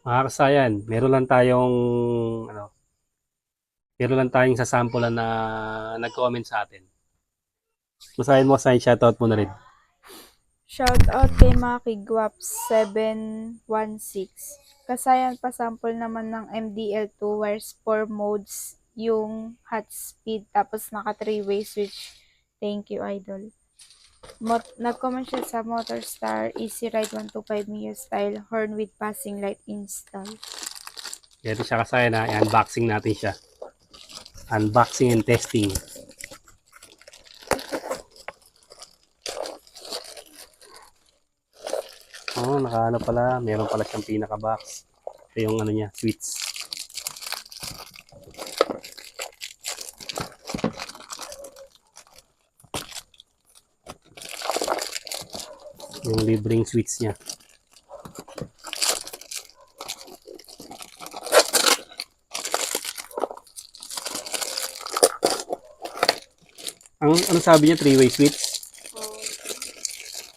Mga kasayan, ano, meron lang tayong sasampulan na nag-comment sa atin. Basahin mo sa shoutout mo na rin. Shoutout kay Makigwap716. Kasayan pa-sample naman ng MDL2 wires 4 modes yung hot speed tapos naka 3-way switch. Thank you, idol. Nag-comment siya sa Motorstar Easy Ride 125 Mio style horn with passing light install. Ito siya kasayan na i-unboxing natin siya. Unboxing and testing. Oh, nakaano pala, meron pala siyang pinaka-box. Ito yung ano niya, switch. Yung libreng switch niya. Ano sabi niya, three-way switch?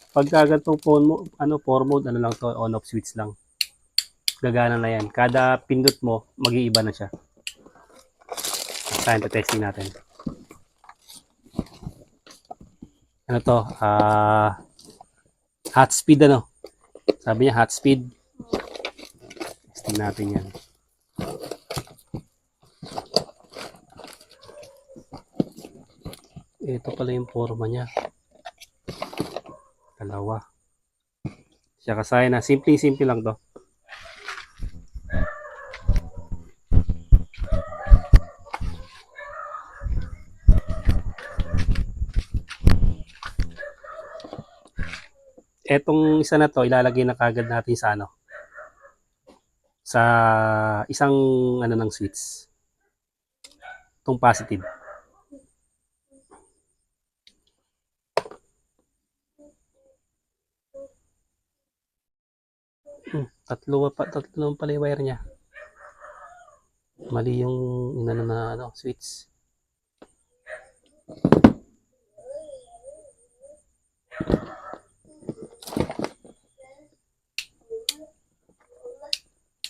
Pagka ganitong phone mo, 4 mode, ano lang to, on-off switch lang. Gagana na yan. Kada pindot mo, mag-iiba na siya. Time to testing natin. Ano to? Hot speed ano? Sabi niya hot speed. Testing natin yan. Ito pala yung forma niya. Dalawa. Siya kasaya na. Simple lang to. Etong isa na to, ilalagay na kagad natin sa ano? Sa isang ano ng switch. Itong positive. Tatlo pala yung wire niya. Mali yung inano na ano, switch.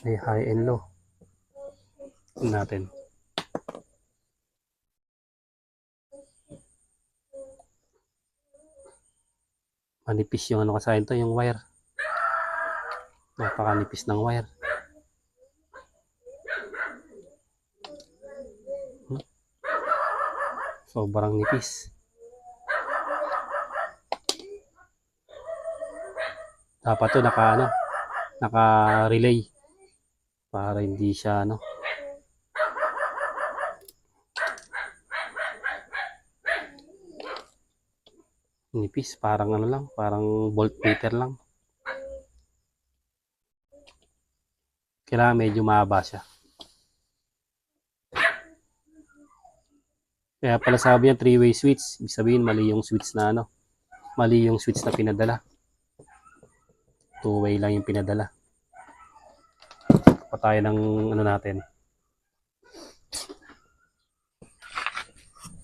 May high and low. Tingnan natin. Manipis yung ano kasi ito, yung wire. Napakanipis ng wire. Sobrang nipis. Dapat to naka-relay para hindi siya ano. Nipis, parang ano lang, parang voltmeter lang. Kailangan medyo mahaba siya. Kaya pala sabi niya three-way switch. Ibig sabihin mali yung switch na ano. Mali yung switch na pinadala. Two-way lang yung pinadala. Pa tayo ng ano natin.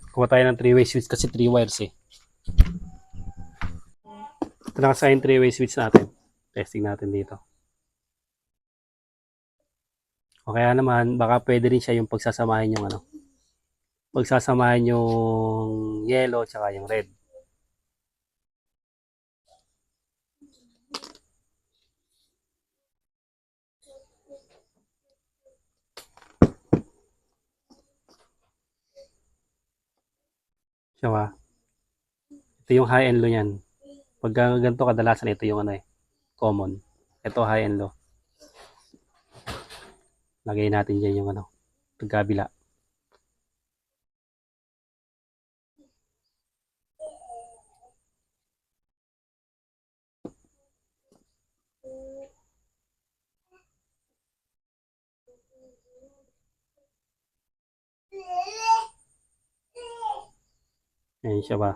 Kuha tayo ng three-way switch kasi 3 wires eh. Ito na kasi yung three-way switch natin. Testing natin dito. O kaya naman, baka pwede rin siya yung pagsasamahin yung ano. Pagsasamahin yung yellow tsaka yung red. Siya. Ito yung high and low yan. Pag ganito kadalasan ito yung ano eh, common. Ito high and low. Lagay natin dyan yung ano, pagkabila. Ayan siya ba?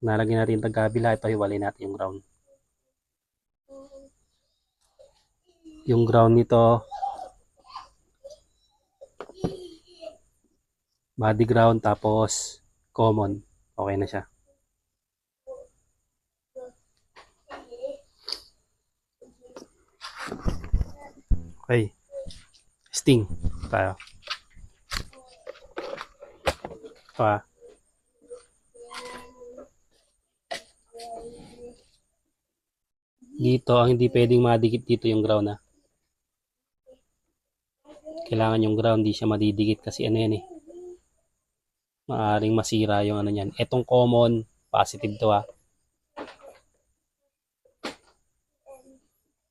Nalagyan natin yung pagkabila. Ito hiwalay natin yung ground. Yung ground nito, body ground tapos common. Okay na siya. Okay. Testing. Tayo. Ito ah. Dito, ang hindi pwedeng madikit dito yung ground ah. Kailangan yung ground, di siya madidikit kasi ano yan eh. Maaring masira yung ano yan. Etong common, positive to ah.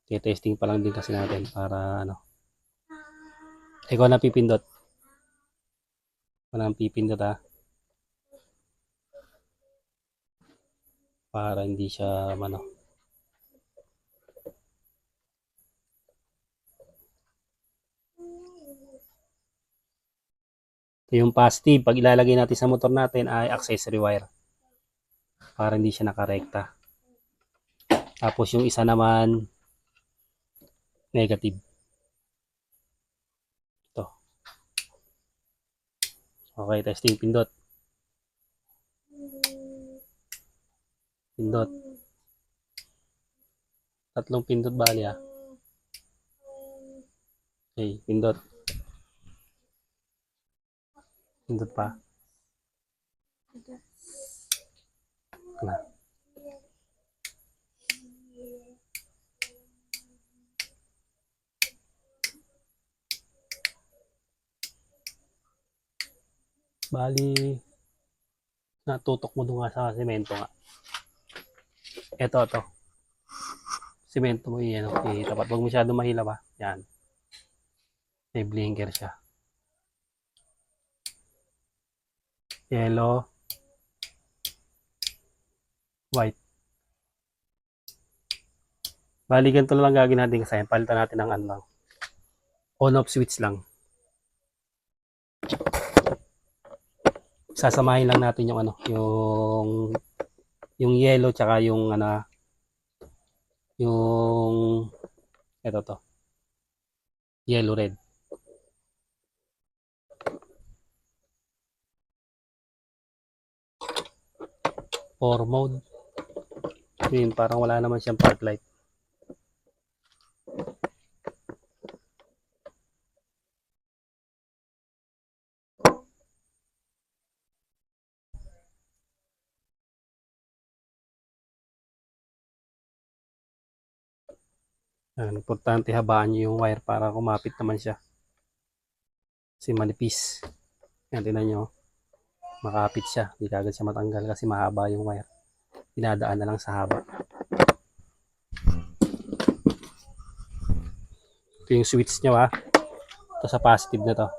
Testing pa lang din kasi natin para ano. Ikaw na pipindot. Ikaw na pipindot ah. Para hindi siya ano. Ito yung positive. Pag ilalagay natin sa motor natin ay accessory wire. Para hindi siya nakarekta. Tapos yung isa naman negative. Ito. Okay, testing pindot. Pindot. Tatlong pindot bali ah. Okay, pindot. Pindot pa. Na. Bali, natutok mo doon nga sa semento nga. Ito. Semento mo yan. Okay, tapat. Huwag masyado mahila ba? Yan. May blinker siya. Yellow. White. Bali, ganito lang gagawin natin kasi palitan natin ng ano lang. On-off switch lang. Sasamahin lang natin yung ano, yung yellow tsaka yung ano, yung ito to. Yellow red. Or mode. Yun, parang wala naman siyang park light. Importante habaan nyo yung wire para kumapit naman siya. Kasi manipis. Yan, tinan nyo. Makapit siya. Hindi kagad siya matanggal kasi mahaba yung wire. Pinadaan na lang sa haba. Ito yung switch nyo ha. Ito sa positive na to.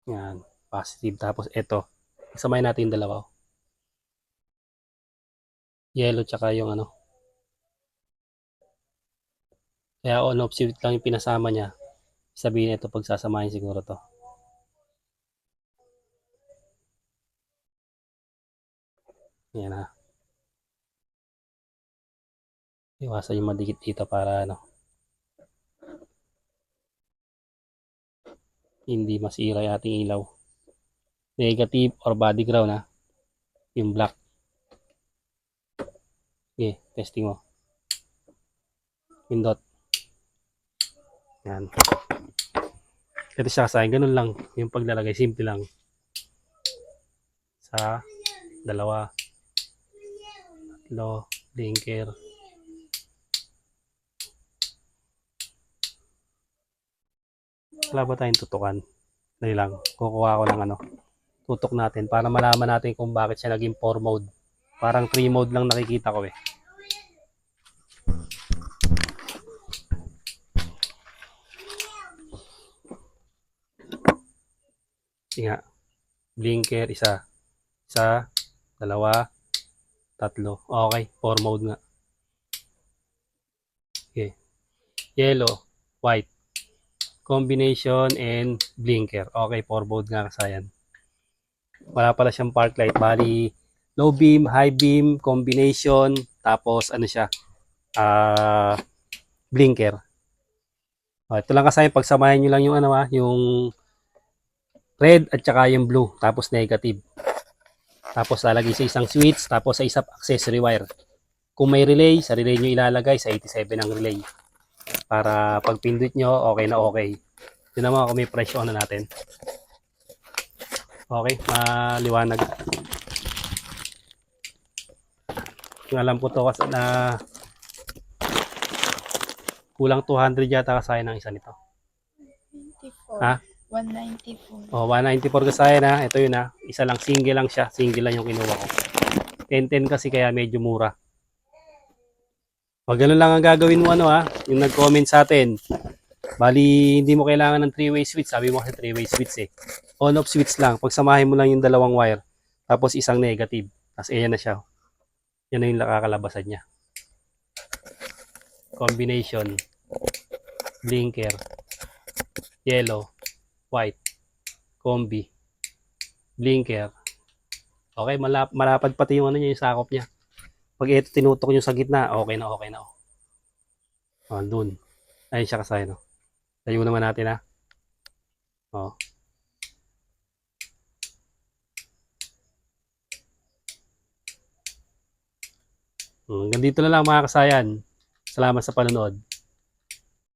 Yan. Positive. Tapos ito. Samayin natin yung dalawa. Yellow tsaka yung ano. Kaya on-off switch lang yung pinasama niya. Sabihin ito pagsasamahin siguro to. Yan ha. Iwasan yung madikit dito para ano. Hindi masira yung ating ilaw. Negative or body ground ha. Yung black. Okay, testing mo. Pindot. Yan. Ito siya sa akin. Ganun lang. Yung paglalagay. Simple lang. Sa dalawa. Tatlo. Blinker. Wala ba tayong tutukan? Dali lang. Kukuha ko ng ano. Tutok natin para malaman natin kung bakit siya naging 4 mode. Parang 3 mode lang nakikita ko eh. Sige nga. Blinker, isa. Isa, dalawa, tatlo. Okay, 4 mode nga. Okay. Yellow, white. Combination and blinker. Okay, 4 mode nga kasayan. Wala pala siyang park light. Bali, low beam, high beam, combination, tapos ano siya, blinker. Ito lang kasi pagsamahin nyo lang yung ano yung red at saka yung blue, tapos negative. Tapos lalagay sa isang switch, tapos sa isang accessory wire. Kung may relay, sa relay nyo ilalagay, sa 87 ang relay. Para pag pindot nyo, okay na okay. Yun naman kung may presyo na natin. Okay, maliwanag. Yung alam ko to kasi na kulang 200 yata kasaya ng isa nito. 94. Ha? 194. 194 kasaya na. Ito yun Isa lang, single lang siya. Single lang yung kinuha ko. 1010 kasi kaya medyo mura. Pag ganun lang ang gagawin mo yung nag-comment sa atin. Bali, hindi mo kailangan ng 3-way switch. Sabi mo kasi 3-way switch On-off switch lang. Pagsamahin mo lang yung dalawang wire. Tapos isang negative. Tapos ayan na siya. Yan na yung nakakalabasan niya. Combination. Blinker. Yellow. White. Combi. Blinker. Okay, malapad pati yung niya, yung sakop niya. Pag ito tinutok yung sa gitna, okay na okay na. Dun. Ayun siya kasaya Tayo naman natin Oh. Hanggang dito na lang mga kasayan. Salamat sa panonood.